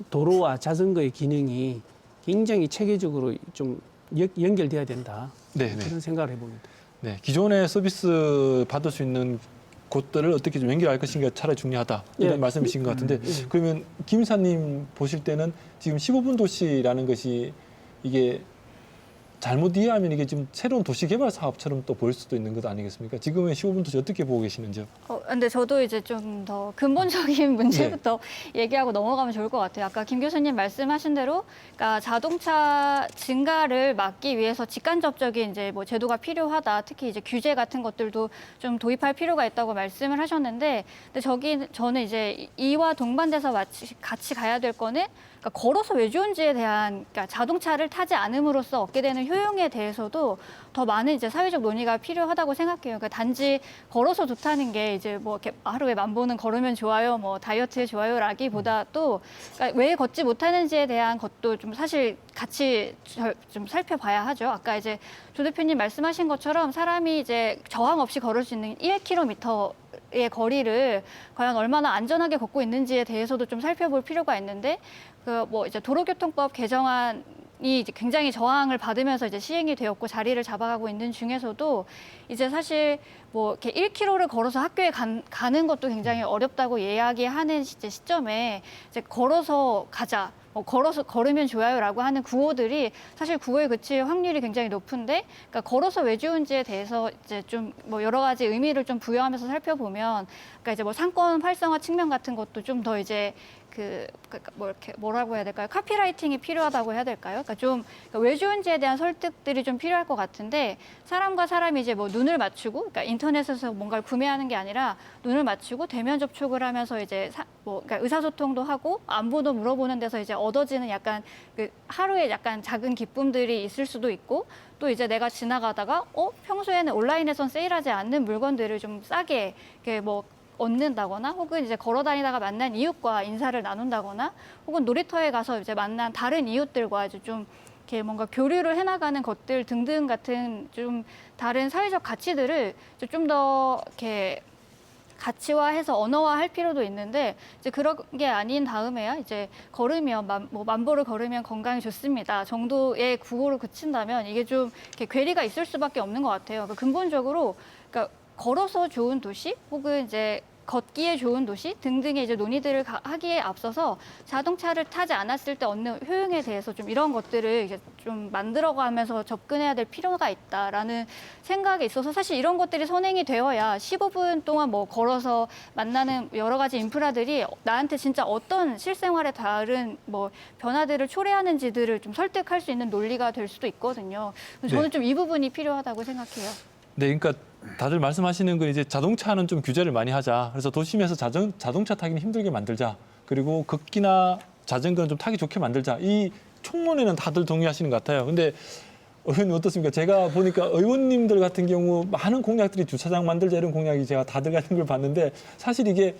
도로와 자전거의 기능이 굉장히 체계적으로 좀 연결돼야 된다. 네, 네. 그런 생각을 해봅니다. 네. 기존의 서비스 받을 수 있는 곳들을 어떻게 좀 연결할 것인가 차라리 중요하다. 이런 예. 말씀이신 것 같은데 그러면 김 이사님 보실 때는 지금 15분 도시라는 것이 이게 잘못 이해하면 이게 지금 새로운 도시 개발 사업처럼 또 보일 수도 있는 것 아니겠습니까? 지금의 15분 도시 어떻게 보고 계시는지요? 근데 저도 이제 좀 더 근본적인 문제부터 얘기하고 넘어가면 좋을 것 같아요. 아까 김 교수님 말씀하신 대로, 그러니까 자동차 증가를 막기 위해서 직간접적인 이제 뭐 제도가 필요하다. 특히 이제 규제 같은 것들도 좀 도입할 필요가 있다고 말씀을 하셨는데, 근데 저는 이제 이와 동반돼서 같이 가야 될 거는 그러니까 걸어서 왜 좋은지에 대한, 그러니까 자동차를 타지 않음으로써 얻게 되는 효용에 대해서도 더 많은 이제 사회적 논의가 필요하다고 생각해요. 그러니까 단지 걸어서 좋다는 게 이제 뭐 이렇게 하루에 10,000보는 걸으면 좋아요, 뭐 다이어트에 좋아요라기보다도 그러니까 왜 걷지 못하는지에 대한 것도 좀 사실 같이 좀 살펴봐야 하죠. 아까 이제 조 대표님 말씀하신 것처럼 사람이 이제 저항 없이 걸을 수 있는 1km의 거리를 과연 얼마나 안전하게 걷고 있는지에 대해서도 좀 살펴볼 필요가 있는데, 그 뭐 이제 도로교통법 개정안이 이제 굉장히 저항을 받으면서 이제 시행이 되었고 자리를 잡아가고 있는 중에서도 이제 사실 뭐 이렇게 1km를 걸어서 학교에 가는 것도 굉장히 어렵다고 이야기하는 시점에 이제 걸어서 가자. 걸으면 좋아요라고 하는 구호들이 사실 구호에 그칠 확률이 굉장히 높은데, 그러니까 걸어서 왜 좋은지에 대해서 이제 좀 뭐 여러 가지 의미를 좀 부여하면서 살펴보면, 그러니까 이제 뭐 상권 활성화 측면 같은 것도 좀 더 이제 뭐 이렇게 뭐라고 해야 될까요? 카피라이팅이 필요하다고 해야 될까요? 그러니까 좀 왜 좋은지에 대한 설득들이 좀 필요할 것 같은데 사람과 사람이 이제 뭐 눈을 맞추고, 그러니까 인터넷에서 뭔가를 구매하는 게 아니라 눈을 맞추고 대면 접촉을 하면서 이제 그러니까 의사소통도 하고 안부도 물어보는 데서 이제 얻어지는 약간 그 하루에 약간 작은 기쁨들이 있을 수도 있고, 또 이제 내가 지나가다가 평소에는 온라인에선 세일하지 않는 물건들을 좀 싸게 이렇게 뭐 얻는다거나, 혹은 이제 걸어 다니다가 만난 이웃과 인사를 나눈다거나, 혹은 놀이터에 가서 이제 만난 다른 이웃들과 이제 좀 이렇게 뭔가 교류를 해나가는 것들 등등 같은 좀 다른 사회적 가치들을 좀 더 이렇게 가치화해서 언어화할 필요도 있는데, 이제 그런 게 아닌 다음에야 이제 걸으면 만보를 걸으면 건강에 좋습니다 정도의 구호를 그친다면 이게 좀 이렇게 괴리가 있을 수밖에 없는 것 같아요. 그러니까 근본적으로 그러니까 걸어서 좋은 도시, 혹은 이제 걷기에 좋은 도시 등등의 이제 논의들을 하기에 앞서서 자동차를 타지 않았을 때 얻는 효용에 대해서 좀 이런 것들을 이제 좀 만들어가면서 접근해야 될 필요가 있다라는 생각에 있어서, 사실 이런 것들이 선행이 되어야 15분 동안 뭐 걸어서 만나는 여러 가지 인프라들이 나한테 진짜 어떤 실생활에 다른 뭐 변화들을 초래하는지들을 좀 설득할 수 있는 논리가 될 수도 있거든요. 그래서 저는 좀 이 부분이 필요하다고 생각해요. 네, 그러니까 다들 말씀하시는 건 이제 자동차는 좀 규제를 많이 하자. 그래서 도심에서 자동차 타기는 힘들게 만들자. 그리고 걷기나 자전거는 좀 타기 좋게 만들자. 이 총론에는 다들 동의하시는 것 같아요. 근데 의원님 어떻습니까? 제가 보니까 의원님들 같은 경우 많은 공약들이 주차장 만들자 이런 공약이 제가 다들 같은 걸 봤는데, 사실 이게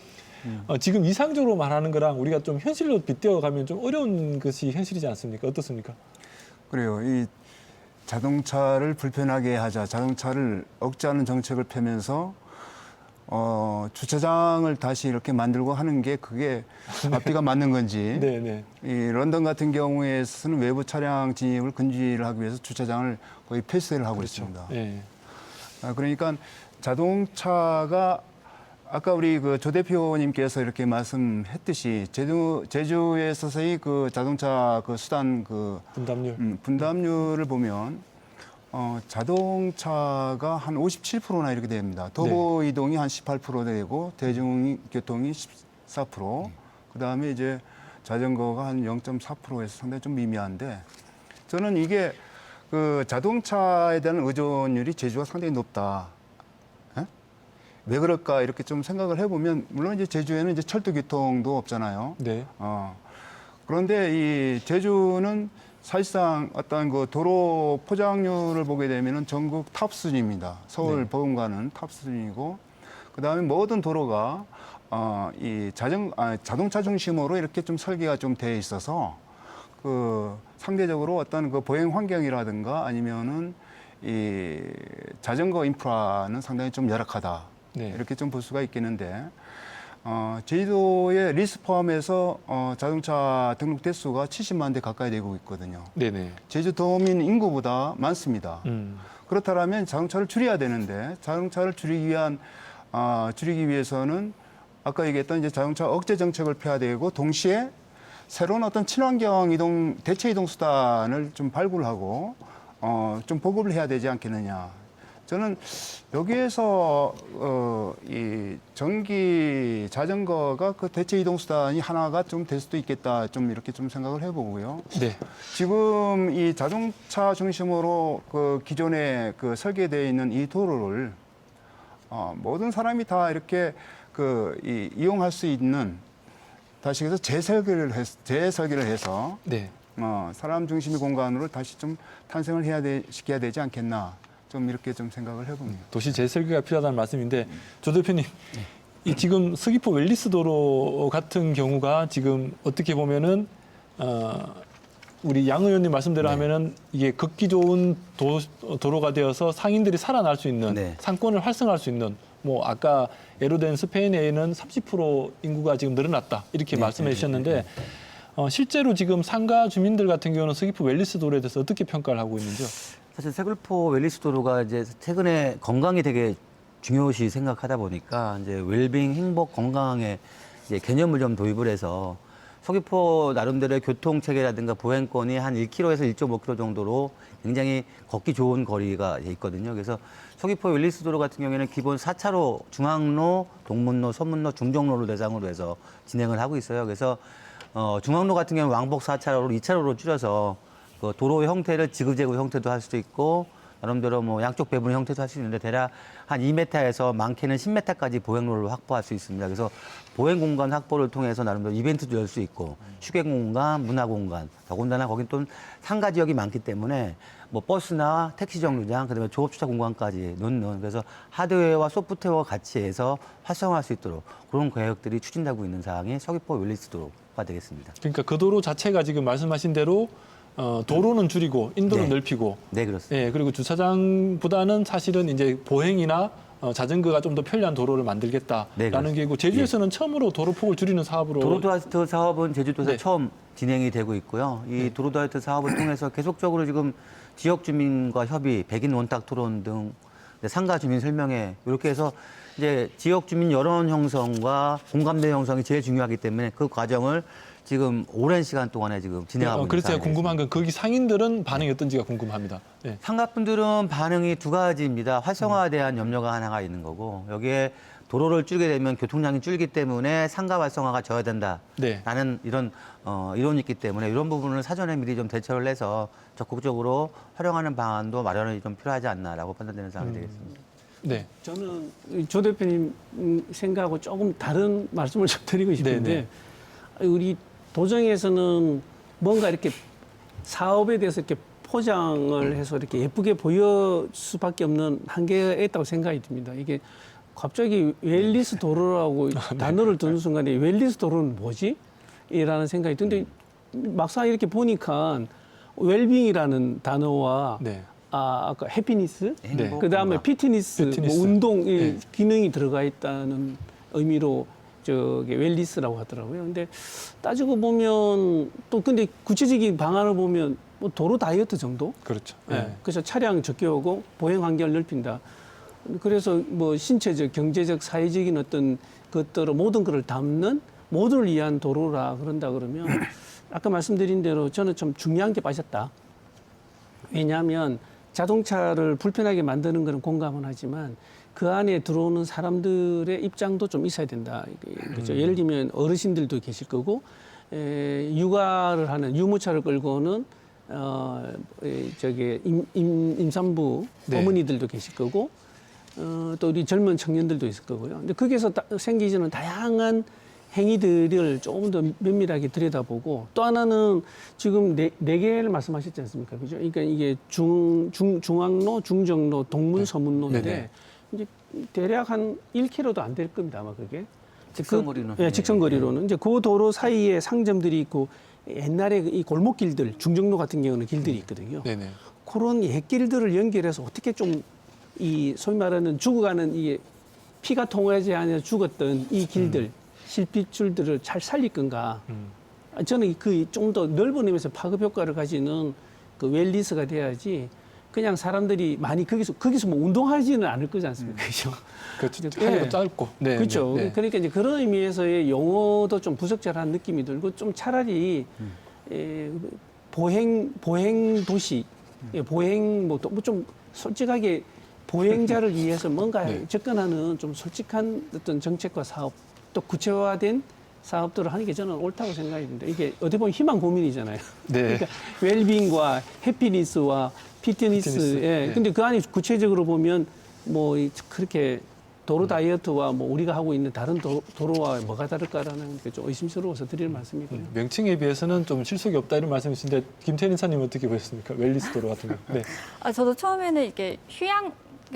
지금 이상적으로 말하는 거랑 우리가 좀 현실로 빗대어 가면 좀 어려운 것이 현실이지 않습니까? 어떻습니까? 그래요. 이 자동차를 불편하게 하자, 자동차를 억제하는 정책을 펴면서 주차장을 다시 이렇게 만들고 하는 게 그게 앞뒤가 맞는 건지. 네. 이 런던 같은 경우에서는 외부 차량 진입을 금지를 하기 위해서 주차장을 거의 폐쇄를 하고 있습니다. 네. 그러니까 자동차가 아까 우리 그 조 대표님께서 이렇게 말씀했듯이 제주에 있어서의 그 자동차 그 수단 그 분담률. 분담률을 보면 자동차가 한 57%나 이렇게 됩니다. 도보 이동이 한 18% 되고 대중교통이 14%, 그다음에 이제 자전거가 한 0.4%에서 상당히 좀 미미한데, 저는 이게 그 자동차에 대한 의존율이 제주가 상당히 높다. 왜 그럴까 이렇게 좀 생각을 해보면, 물론 이제 제주에는 이제 철도 교통도 없잖아요. 네. 그런데 이 제주는 사실상 어떤 그 도로 포장률을 보게 되면은 전국 탑 수준입니다. 서울 버금가는 탑 수준이고, 그 다음에 모든 도로가 이 자동차 중심으로 이렇게 좀 설계가 좀 돼 있어서 그 상대적으로 어떤 그 보행 환경이라든가 아니면은 이 자전거 인프라는 상당히 좀 열악하다. 네. 이렇게 좀 볼 수가 있겠는데, 제주도의 리스 포함해서 자동차 등록 대수가 70만 대 가까이 되고 있거든요. 네네. 제주도민 인구보다 많습니다. 그렇다면 자동차를 줄여야 되는데, 자동차를 줄이기 위해서는 아까 얘기했던 이제 자동차 억제 정책을 펴야 되고, 동시에 새로운 어떤 친환경 대체 이동 수단을 좀 발굴하고 좀 보급을 해야 되지 않겠느냐. 저는 여기에서 이 전기 자전거가 그 대체 이동 수단이 하나가 좀 될 수도 있겠다, 좀 이렇게 좀 생각을 해보고요. 네. 지금 이 자동차 중심으로 그 기존에 그 설계되어 있는 이 도로를 모든 사람이 다 이렇게 이용할 수 있는, 다시 해서 재설계를 해서 네. 사람 중심의 공간으로 다시 좀 탄생을 시켜야 되지 않겠나. 좀 이렇게 좀 생각을 해봅니다. 도시 재설계가 필요하다는 말씀인데, 조 대표님, 이 지금 서귀포 웰리스 도로 같은 경우가 지금 어떻게 보면은 우리 양 의원님 말씀대로 하면은 이게 걷기 좋은 도로가 되어서 상인들이 살아날 수 있는, 상권을 활성화할 수 있는, 뭐 아까 예로 든 스페인에는 30% 인구가 지금 늘어났다 이렇게 말씀해 주셨는데, 실제로 지금 상가 주민들 같은 경우는 서귀포 웰리스 도로에 대해서 어떻게 평가를 하고 있는지요? 사실 서귀포 웰리스 도로가 이제 최근에 건강이 되게 중요시 생각하다 보니까 이제 웰빙, 행복, 건강의 이제 개념을 좀 도입을 해서 서귀포 나름대로의 교통 체계라든가 보행권이 한 1km에서 1.5km 정도로 굉장히 걷기 좋은 거리가 있거든요. 그래서 서귀포 웰리스 도로 같은 경우에는 기본 4차로 중앙로, 동문로, 서문로, 중정로를 대상으로 해서 진행을 하고 있어요. 그래서 중앙로 같은 경우는 왕복 4차로로 2차로로 줄여서 그 도로 형태를 지그재그 형태도 할 수도 있고 나름대로 뭐 양쪽 배분 형태도 할 수 있는데 대략 한 2m에서 많게는 10m까지 보행로를 확보할 수 있습니다. 그래서 보행 공간 확보를 통해서 나름대로 이벤트도 열 수 있고 휴게 공간, 문화 공간, 더군다나 거긴 또 상가 지역이 많기 때문에 뭐 버스나 택시 정류장, 그다음에 조업 주차 공간까지 놓는 그래서 하드웨어와 소프트웨어가 같이 해서 활성화할 수 있도록 그런 계획들이 추진되고 있는 사항이 서귀포 웰리스 도로가 되겠습니다. 그러니까 그 도로 자체가 지금 말씀하신 대로 도로는 줄이고 인도는 네. 넓히고 네, 그렇습니다. 예, 그리고 주차장보다는 사실은 이제 보행이나 자전거가 좀 더 편리한 도로를 만들겠다라는 네, 그렇습니다. 게고 제주에서는 처음으로 도로폭을 줄이는 사업으로 도로도어트 사업은 제주도에서 네. 처음 진행이 되고 있고요. 이 도로도어트 사업을 통해서 계속적으로 지금 지역 주민과 협의, 백인 원탁 토론 등 상가 주민 설명회 이렇게 해서 이제 지역 주민 여론 형성과 공감대 형성이 제일 중요하기 때문에 그 과정을 지금 오랜 시간 동안에 지금 진행하고 있는 그래서 제가 상황입니다. 궁금한 건 거기 상인들은 반응이 어떤지가 궁금합니다. 예. 상가분들은 반응이 두 가지입니다. 활성화에 대한 염려가 하나가 있는 거고 여기에 도로를 줄게 되면 교통량이 줄기 때문에 상가 활성화가 져야 된다라는 네. 이런 이론이 있기 때문에 이런 부분을 사전에 미리 좀 대처를 해서 적극적으로 활용하는 방안도 마련이 좀 필요하지 않나라고 판단되는 상황이 되겠습니다. 네. 저는 조 대표님 생각하고 조금 다른 말씀을 좀 드리고 싶은데 우리 도정에서는 뭔가 이렇게 사업에 대해서 이렇게 포장을 해서 이렇게 예쁘게 보여 수밖에 없는 한계가 있다고 생각이 듭니다. 이게 갑자기 웰리스 도로라고 단어를 듣는 순간에 웰리스 도로는 뭐지? 이라는 생각이 드는데 막상 이렇게 보니까 웰빙이라는 단어와 네. 아까 해피니스, 네. 그다음에 피트니스, 피트니스. 뭐 운동 이 네. 기능이 들어가 있다는 의미로 저기 웰리스라고 하더라고요. 근데 따지고 보면 또 근데 구체적인 방안을 보면 뭐 도로 다이어트 정도? 그렇죠. 예. 예. 그래서 차량 적게오고 보행 환경을 넓힌다. 그래서 뭐 신체적, 경제적, 사회적인 어떤 것들을 모든 것을 담는 모두를 위한 도로라 그런다 그러면 아까 말씀드린 대로 저는 좀 중요한 게 빠졌다. 왜냐하면 자동차를 불편하게 만드는 것은 공감은 하지만 그 안에 들어오는 사람들의 입장도 좀 있어야 된다. 그렇죠? 예를 들면 어르신들도 계실 거고 육아를 하는 유모차를 끌고 오는 저기 임산부 네. 어머니들도 계실 거고 또 우리 젊은 청년들도 있을 거고요. 근데 거기서 생기지는 다양한 행위들을 조금 더 면밀하게 들여다보고 또 하나는 지금 네 개를 말씀하셨지 않습니까? 그죠? 그러니까 이게 중앙로, 중정로, 동문, 서문로인데 네네. 이제 대략 한 1km도 안 될 겁니다, 아마 그게. 직선거리는. 예, 직선거리로는 이제 그 도로 사이에 상점들이 있고 옛날에 이 골목길들, 중정로 같은 경우는 길들이 있거든요. 네네. 그런 옛길들을 연결해서 어떻게 좀 이 소위 말하는 죽어가는 이 피가 통하지 않아 죽었던 이 길들, 실핏줄들을 잘 살릴 건가? 저는 그 좀 더 넓은 의미에서 파급 효과를 가지는 그 웰리스가 돼야지 그냥 사람들이 많이 거기서 뭐 운동하지는 않을 거지 않습니까? 그죠? 그렇죠. 예. 하기도 짧고. 네. 그렇죠. 네. 그러니까 이제 그런 의미에서의 용어도 좀 부적절한 느낌이 들고 좀 차라리 보행 도시, 보행 뭐 좀 솔직하게 보행자를 위해서 뭔가 네. 접근하는 좀 솔직한 어떤 정책과 사업 또 구체화된 사업들을 하는 게 저는 옳다고 생각이 듭니다. 이게 어떻게 보면 희망 고민이잖아요. 네. 그러니까 웰빙과 해피니스와 피트니스. 피트니스. 예. 네. 근데 그 안에 구체적으로 보면 뭐 그렇게 도로 다이어트와 뭐 우리가 하고 있는 다른 도로와 뭐가 다를까라는 게 좀 의심스러워서 드리는 말씀이고요. 명칭에 비해서는 좀 실속이 없다 이런 말씀이신데 김태인 이사님 어떻게 보셨습니까? 웰리스 도로 같은 거. 네. 저도 처음에는 이게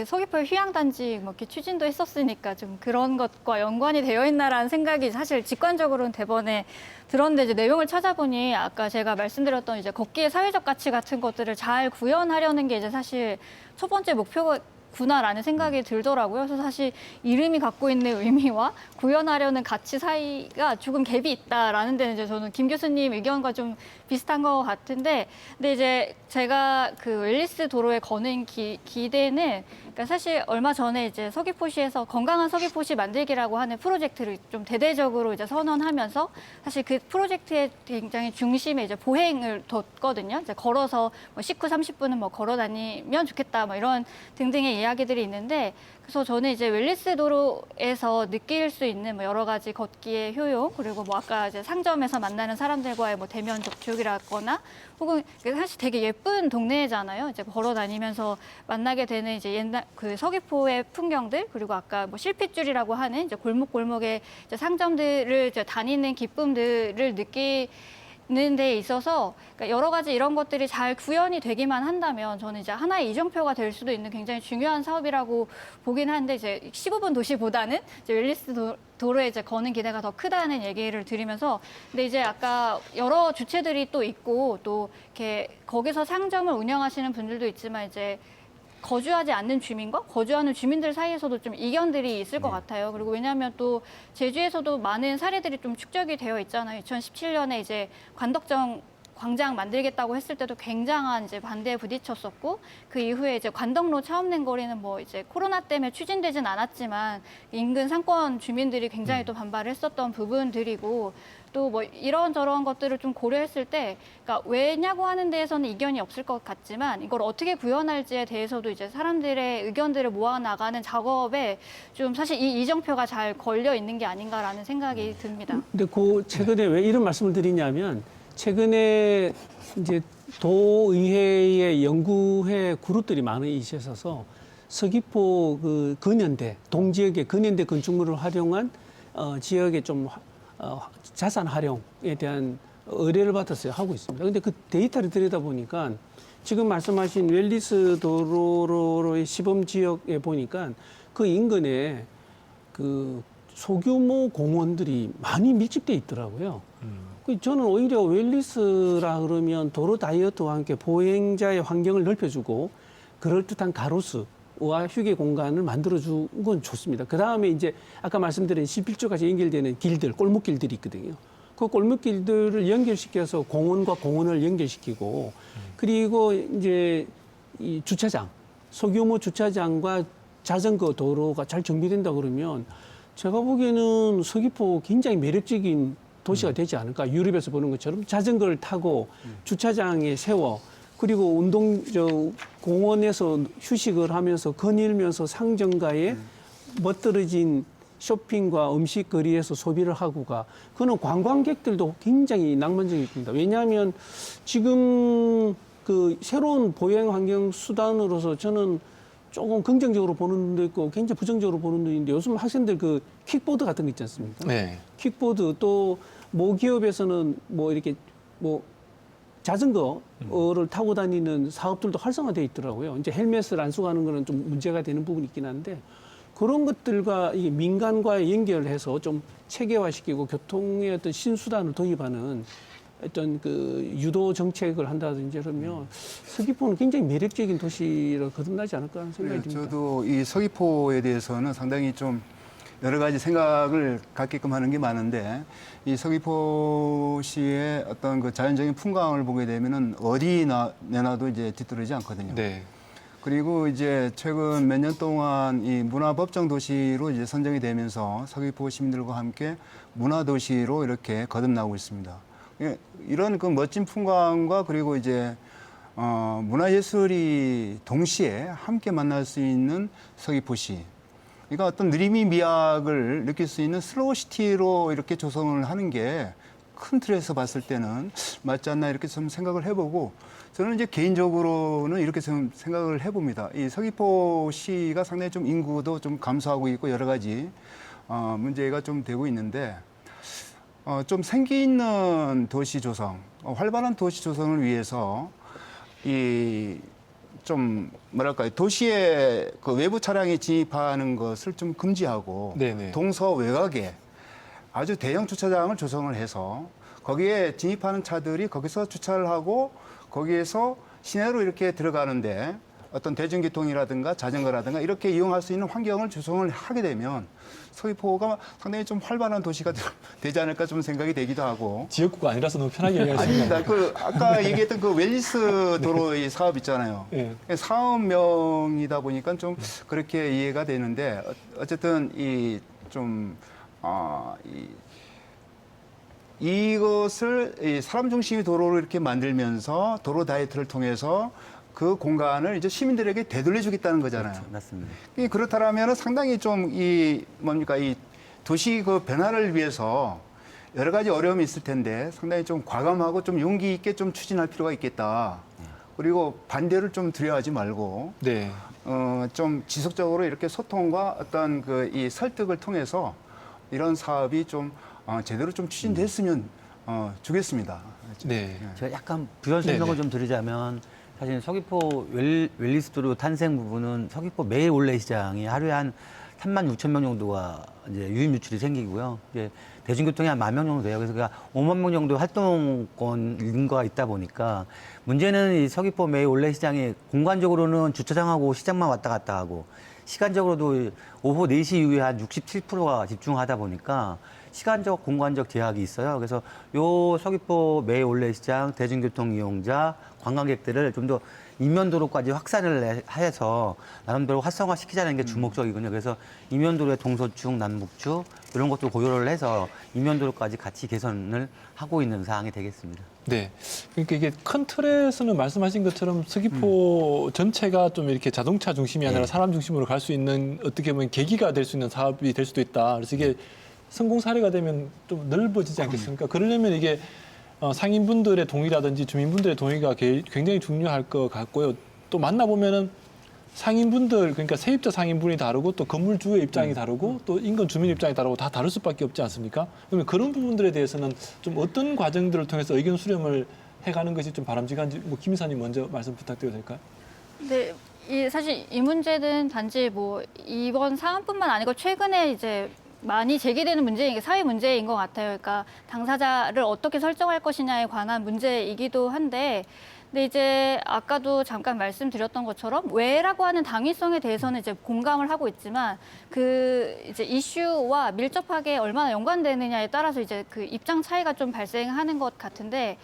서귀포의 휴양단지 뭐 이렇게 추진도 했었으니까 좀 그런 것과 연관이 되어 있나라는 생각이 사실 직관적으로는 대번에 들었는데 이제 내용을 찾아보니 아까 제가 말씀드렸던 이제 걷기의 사회적 가치 같은 것들을 잘 구현하려는 게 이제 사실 첫 번째 목표구나라는 생각이 들더라고요. 그래서 사실 이름이 갖고 있는 의미와 구현하려는 가치 사이가 조금 갭이 있다라는 데는 이제 저는 김 교수님 의견과 좀 비슷한 것 같은데, 근데 이제 제가 그 웰리스 도로에 거는 기대는, 그러니까 그러니까 사실 얼마 전에 이제 서귀포시에서 건강한 서귀포시 만들기라고 하는 프로젝트를 좀 대대적으로 이제 선언하면서 사실 그 프로젝트의 굉장히 중심에 이제 보행을 뒀거든요. 이제 걸어서 뭐 30분은 뭐 걸어 다니면 좋겠다, 뭐 이런 등등의 이야기들이 있는데, 그래서 저는 이제 웰리스 도로에서 느낄 수 있는 뭐 여러 가지 걷기의 효용, 그리고 뭐 아까 이제 상점에서 만나는 사람들과의 뭐 대면 접촉이라거나, 혹은 사실 되게 예쁜 동네잖아요. 이제 걸어 다니면서 만나게 되는 이제 옛날 그 서귀포의 풍경들, 그리고 아까 뭐 실핏줄이라고 하는 이제 골목골목의 이제 상점들을 이제 다니는 기쁨들을 느끼는 데 있어서, 그러니까 여러 가지 이런 것들이 잘 구현이 되기만 한다면 저는 이제 하나의 이정표가 될 수도 있는 굉장히 중요한 사업이라고 보긴 하는데, 이제 15분 도시보다는 이제 웰리스 도로에 이제 거는 기대가 더 크다는 얘기를 드리면서, 근데 이제 아까 여러 주체들이 또 있고, 또 이렇게 거기서 상점을 운영하시는 분들도 있지만, 이제 거주하지 않는 주민과 거주하는 주민들 사이에서도 좀 이견들이 있을 것 같아요. 그리고 왜냐하면 또 제주에서도 많은 사례들이 좀 축적이 되어 있잖아요. 2017년에 이제 관덕정 광장 만들겠다고 했을 때도 굉장한 이제 반대에 부딪혔었고, 그 이후에 이제 관덕로 차업낸 거리는 뭐 이제 코로나 때문에 추진되진 않았지만 인근 상권 주민들이 굉장히 또 반발을 했었던 부분들이고, 또 뭐 이런저런 것들을 좀 고려했을 때, 그러니까 왜냐고 하는 데에서는 이견이 없을 것 같지만 이걸 어떻게 구현할지에 대해서도 이제 사람들의 의견들을 모아 나가는 작업에 좀 사실 이 이정표가 잘 걸려 있는 게 아닌가라는 생각이 듭니다. 근데 그 최근에 왜 이런 말씀을 드리냐면, 최근에 이제 도의회의 연구회 그룹들이 많이 있어서 서귀포 그 근현대 동지역의 근현대 건축물을 활용한 지역의 좀 자산 활용에 대한 의뢰를 받았어요. 하고 있습니다. 근데 그 데이터를 들여다보니까 지금 말씀하신 웰리스 도로의 시범 지역에 보니까 그 인근에 그 소규모 공원들이 많이 밀집돼 있더라고요. 저는 오히려 웰리스라 그러면 도로 다이어트와 함께 보행자의 환경을 넓혀주고 그럴듯한 가로수와 휴게 공간을 만들어준 건 좋습니다. 그 다음에 이제 아까 말씀드린 11조까지 연결되는 길들, 골목길들이 있거든요. 그 골목길들을 연결시켜서 공원과 공원을 연결시키고, 그리고 이제 이 주차장, 소규모 주차장과 자전거 도로가 잘 정비된다 그러면 제가 보기에는 서귀포 굉장히 매력적인 도시가 되지 않을까. 유럽에서 보는 것처럼 자전거를 타고 주차장에 세워, 그리고 공원에서 휴식을 하면서 거닐면서 상점가에 멋들어진 쇼핑과 음식 거리에서 소비를 하고가, 그는 관광객들도 굉장히 낭만적입니다. 왜냐하면 지금 그 새로운 보행 환경 수단으로서 저는 조금 긍정적으로 보는 분도 있고 굉장히 부정적으로 보는 분도 있는데, 요즘 학생들 그 킥보드 같은 거 있지 않습니까? 네. 킥보드, 또 모기업에서는 뭐 이렇게 뭐 자전거를 타고 다니는 사업들도 활성화되어 있더라고요. 이제 헬멧을 안 쓰고 하는 거는 좀 문제가 되는 부분이 있긴 한데, 그런 것들과 이 민간과의 연결해서 좀 체계화시키고 교통의 어떤 신수단을 도입하는 어떤 그 유도 정책을 한다든지 그러면 서귀포는 굉장히 매력적인 도시로 거듭나지 않을까 하는 생각이 듭니다. 저도 이 서귀포에 대해서는 상당히 좀 여러 가지 생각을 갖게끔 하는 게 많은데, 이 서귀포시의 어떤 그 자연적인 풍광을 보게 되면은 어디 내놔도 이제 뒤떨어지지 않거든요. 네. 그리고 이제 최근 몇 년 동안 이 문화법정 도시로 이제 선정이 되면서 서귀포 시민들과 함께 문화도시로 이렇게 거듭나고 있습니다. 이런 그 멋진 풍광과 그리고 이제 문화예술이 동시에 함께 만날 수 있는 서귀포시. 그러니까 어떤 느림이 미학을 느낄 수 있는 슬로우 시티로 이렇게 조성을 하는 게 큰 틀에서 봤을 때는 맞지 않나 이렇게 좀 생각을 해보고, 저는 이제 개인적으로는 이렇게 좀 생각을 해봅니다. 이 서귀포시가 상당히 좀 인구도 좀 감소하고 있고 여러 가지 문제가 좀 되고 있는데, 좀 생기 있는 도시 조성, 활발한 도시 조성을 위해서 좀 뭐랄까요, 도시에 그 외부 차량이 진입하는 것을 좀 금지하고 네네. 동서 외곽에 아주 대형 주차장을 조성을 해서 거기에 진입하는 차들이 거기서 주차를 하고 거기에서 시내로 이렇게 들어가는데 어떤 대중교통이라든가 자전거라든가 이렇게 이용할 수 있는 환경을 조성을 하게 되면 서귀포가 상당히 좀 활발한 도시가 되지 않을까 좀 생각이 되기도 하고. 지역구가 아니라서 너무 편하게 얘기할 수 있는 아닙니다. 그 아까 얘기했던 그 웰리스 도로의 사업 있잖아요. 예. 사업명이다 보니까 좀 그렇게 이해가 되는데 어쨌든 이것을 이 사람 중심의 도로를 이렇게 만들면서 도로 다이어트를 통해서 그 공간을 이제 시민들에게 되돌려주겠다는 거잖아요. 그렇죠. 맞습니다. 그렇다면 상당히 좀 이 도시 그 변화를 위해서 여러 가지 어려움이 있을 텐데 상당히 좀 과감하고 좀 용기 있게 좀 추진할 필요가 있겠다. 그리고 반대를 좀 두려워하지 말고 네. 좀 지속적으로 이렇게 소통과 어떤 그 이 설득을 통해서 이런 사업이 좀 제대로 좀 추진됐으면 좋겠습니다. 네. 제가 약간 부연 설명을 네네. 좀 드리자면 사실 서귀포 웰리스도로 탄생 부분은 서귀포 매일 올레 시장이 하루에 한 3만 6천 명 정도가 이제 유입 유출이 생기고요. 이제 대중교통이 한 1만 명 정도 돼요. 그래서 그러니까 5만 명 정도 활동권 인구가 있다 보니까 문제는 이 서귀포 매일 올레 시장이 공간적으로는 주차장하고 시장만 왔다 갔다 하고 시간적으로도 오후 4시 이후에 한 67%가 집중하다 보니까 시간적, 공간적 제약이 있어요. 그래서 요 서귀포 매일 올레 시장 대중교통 이용자, 관광객들을 좀 더 이면도로까지 확산을 해서 나름대로 활성화시키자는 게 주목적이군요. 그래서 이면도로의 동서축, 남북축 이런 것도 고려를 해서 이면도로까지 같이 개선을 하고 있는 사항이 되겠습니다. 네. 그러니까 이게 큰 틀에서는 말씀하신 것처럼 서귀포 전체가 좀 이렇게 자동차 중심이 아니라 네. 사람 중심으로 갈 수 있는 어떻게 보면 계기가 될 수 있는 사업이 될 수도 있다. 그래서 이게 성공 사례가 되면 좀 넓어지지 않겠습니까? 그러려면 이게 상인분들의 동의라든지 주민분들의 동의가 굉장히 중요할 것 같고요. 또 만나보면은 상인분들, 그러니까 세입자 상인분이 다르고 또 건물주의 입장이 다르고 또 인근 주민 입장이 다르고 다 다를 수밖에 없지 않습니까? 그러면 그런 부분들에 대해서는 좀 어떤 과정들을 통해서 의견 수렴을 해가는 것이 좀 바람직한지 김 이사님 먼저 말씀 부탁드려도 될까요? 네, 사실 이 문제는 단지 뭐 이번 사안뿐만 아니고 최근에 이제 많이 제기되는 문제인 게 사회 문제인 것 같아요. 그러니까 당사자를 어떻게 설정할 것이냐에 관한 문제이기도 한데, 근데 이제 아까도 잠깐 말씀드렸던 것처럼 왜라고 하는 당위성에 대해서는 이제 공감을 하고 있지만 그 이제 이슈와 밀접하게 얼마나 연관되느냐에 따라서 이제 그 입장 차이가 좀 발생하는 것 같은데.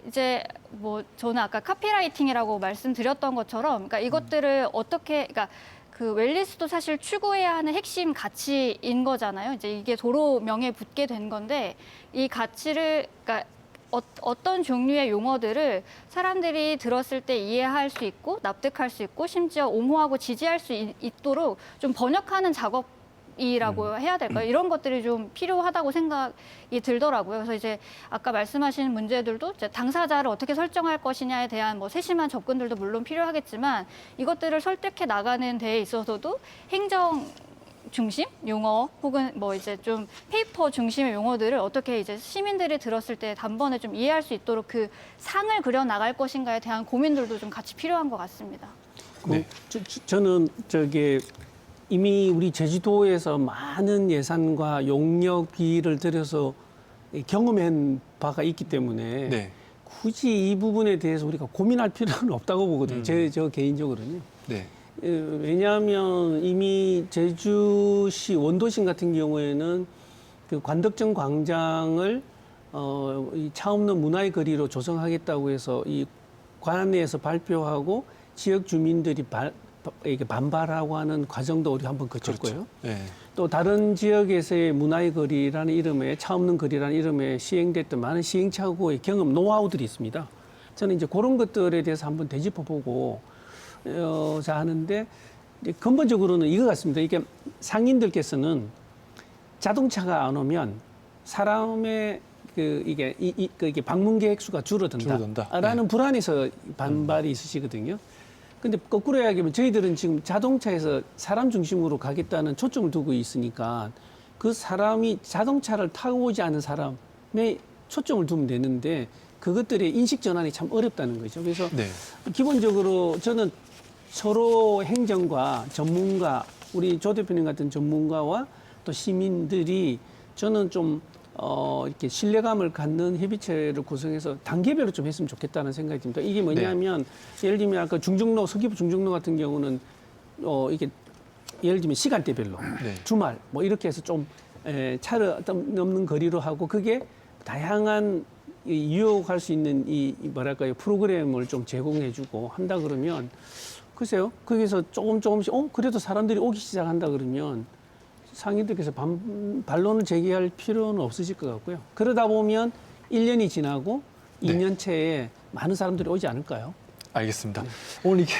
이제 뭐 저는 아까 카피라이팅이라고 말씀드렸던 것처럼, 그러니까 이것들을 어떻게, 그러니까 그 웰리스도 사실 추구해야 하는 핵심 가치인 거잖아요. 이제 이게 도로명에 붙게 된 건데 이 가치를, 그러니까 어떤 종류의 용어들을 사람들이 들었을 때 이해할 수 있고 납득할 수 있고 심지어 옹호하고 지지할 수 있도록 좀 번역하는 작업이라고 해야 될까요? 이런 것들이 좀 필요하다고 생각이 들더라고요. 그래서 이제 아까 말씀하신 문제들도 이제 당사자를 어떻게 설정할 것이냐에 대한 뭐 세심한 접근들도 물론 필요하겠지만 이것들을 설득해 나가는 데에 있어서도 행정 중심 용어 혹은 뭐 이제 좀 페이퍼 중심의 용어들을 어떻게 이제 시민들이 들었을 때 단번에 좀 이해할 수 있도록 그 상을 그려 나갈 것인가에 대한 고민들도 좀 같이 필요한 것 같습니다. 네. 저는 이미 우리 제주도에서 많은 예산과 용역비를 들여서 경험한 바가 있기 때문에 네. 굳이 이 부분에 대해서 우리가 고민할 필요는 없다고 보거든요. 저 개인적으로는. 네. 왜냐하면 이미 제주시 원도심 같은 경우에는 그 관덕정 광장을 이 차 없는 문화의 거리로 조성하겠다고 해서 이 관내에서 발표하고 지역 주민들이 이게 반발하고 하는 과정도 우리 한번 거쳤고요. 네. 또 다른 지역에서의 문화의 거리라는 이름에 차 없는 거리라는 이름에 시행됐던 많은 시행착오의 경험, 노하우들이 있습니다. 저는 이제 그런 것들에 대해서 한번 되짚어보고 자 하는데 이제 근본적으로는 이거 같습니다. 이게 상인들께서는 자동차가 안 오면 사람의 이게 방문 계획 수가 줄어든다라는 네. 불안에서 반발이 있으시거든요. 근데 거꾸로 이야기하면 저희들은 지금 자동차에서 사람 중심으로 가겠다는 초점을 두고 있으니까 그 사람이 자동차를 타고 오지 않은 사람에 초점을 두면 되는데 그것들의 인식 전환이 참 어렵다는 거죠. 그래서 네. 기본적으로 저는 서로 행정과 전문가, 우리 조 대표님 같은 전문가와 또 시민들이 저는 좀 이렇게 신뢰감을 갖는 협의체를 구성해서 단계별로 좀 했으면 좋겠다는 생각이 듭니다. 이게 뭐냐면 예를 들면 아까 중정로, 서귀포 중정로 같은 경우는 이게 예를 들면 시간대별로 네. 주말 뭐 이렇게 해서 좀 차를 넘는 거리로 하고 그게 다양한 유혹할 수 있는 이 뭐랄까요 프로그램을 좀 제공해주고 한다 그러면 글쎄요 거기서 조금씩 그래도 사람들이 오기 시작한다 그러면 상인들께서 반론을 제기할 필요는 없으실 것 같고요. 그러다 보면 1년이 지나고 네. 2년째에 많은 사람들이 오지 않을까요? 알겠습니다. 오늘 이게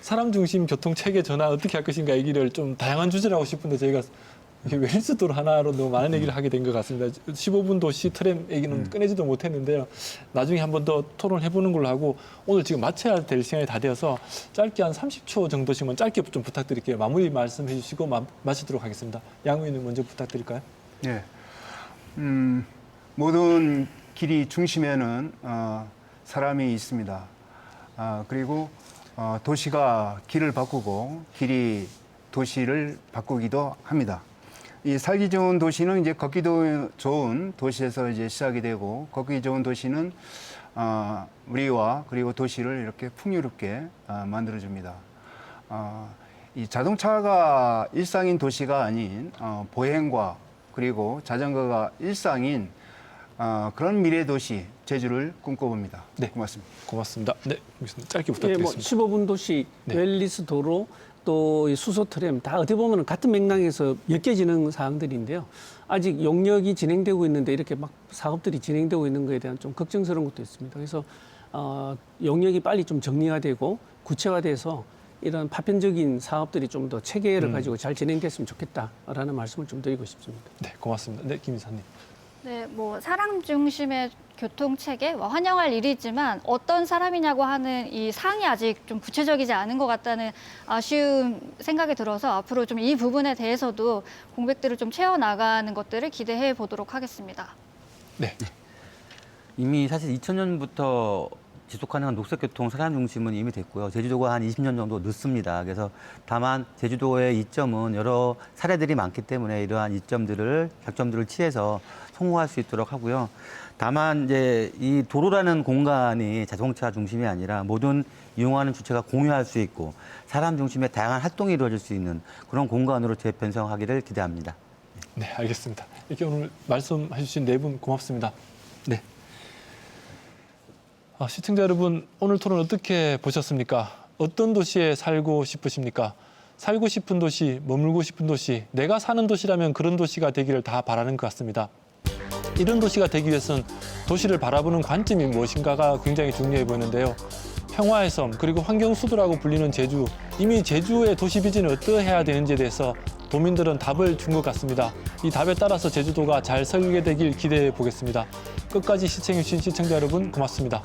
사람 중심 교통 체계 전환 어떻게 할 것인가 얘기를 좀 다양한 주제로 하고 싶은데 저희가 웰리스 도로 하나로 너무 많은 얘기를 하게 된 것 같습니다. 15분 도시 트램 얘기는 꺼내지도 못했는데요. 나중에 한 번 더 토론을 해보는 걸로 하고 오늘 지금 마쳐야 될 시간이 다 되어서 짧게 한 30초 정도씩만 짧게 좀 부탁드릴게요. 마무리 말씀해 주시고 마치도록 하겠습니다. 양 의원님 먼저 부탁드릴까요? 네. 모든 길이 중심에는 사람이 있습니다. 그리고 도시가 길을 바꾸고 길이 도시를 바꾸기도 합니다. 이 살기 좋은 도시는 이제 걷기도 좋은 도시에서 이제 시작이 되고 걷기 좋은 도시는 우리와 그리고 도시를 이렇게 풍요롭게 만들어줍니다. 이 자동차가 일상인 도시가 아닌 보행과 그리고 자전거가 일상인 그런 미래 도시 제주를 꿈꿔봅니다. 네. 고맙습니다. 고맙습니다. 네, 짧게 예, 부탁드리겠습니다. 15분 도시, 네. 웰리스 도로, 또 이 수소 트램 다 어떻게 보면 같은 맥락에서 엮여지는 사항들인데요. 아직 용역이 진행되고 있는데 이렇게 막 사업들이 진행되고 있는 것에 대한 좀 걱정스러운 것도 있습니다. 그래서 용역이 빨리 좀 정리가 되고 구체화돼서 이런 파편적인 사업들이 좀 더 체계를 가지고 잘 진행됐으면 좋겠다라는 말씀을 좀 드리고 싶습니다. 네, 고맙습니다. 네, 김 이사님. 네, 뭐 사람 중심의 교통 체계 환영할 일이지만 어떤 사람이냐고 하는 이 사항이 아직 좀 구체적이지 않은 것 같다는 아쉬운 생각이 들어서 앞으로 좀 이 부분에 대해서도 공백들을 좀 채워 나가는 것들을 기대해 보도록 하겠습니다. 네. 이미 사실 2000년부터 지속 가능한 녹색교통 사람 중심은 이미 됐고요. 제주도가 한 20년 정도 늦습니다. 그래서 다만 제주도의 이점은 여러 사례들이 많기 때문에 이러한 이점들을 약점들을 취해서 성공할 수 있도록 하고요. 다만 이제 이 도로라는 공간이 자동차 중심이 아니라 모든 이용하는 주체가 공유할 수 있고 사람 중심의 다양한 활동이 이루어질 수 있는 그런 공간으로 재편성하기를 기대합니다. 네, 알겠습니다. 이렇게 오늘 말씀해 주신 네 분 고맙습니다. 네. 시청자 여러분, 오늘 토론 어떻게 보셨습니까? 어떤 도시에 살고 싶으십니까? 살고 싶은 도시, 머물고 싶은 도시, 내가 사는 도시라면 그런 도시가 되기를 다 바라는 것 같습니다. 이런 도시가 되기 위해서는 도시를 바라보는 관점이 무엇인가가 굉장히 중요해 보이는데요. 평화의 섬, 그리고 환경수도라고 불리는 제주, 이미 제주의 도시 비전이 어떠해야 되는지에 대해서 도민들은 답을 준 것 같습니다. 이 답에 따라서 제주도가 잘 설계되길 기대해 보겠습니다. 끝까지 시청해 주신 시청자 여러분 고맙습니다.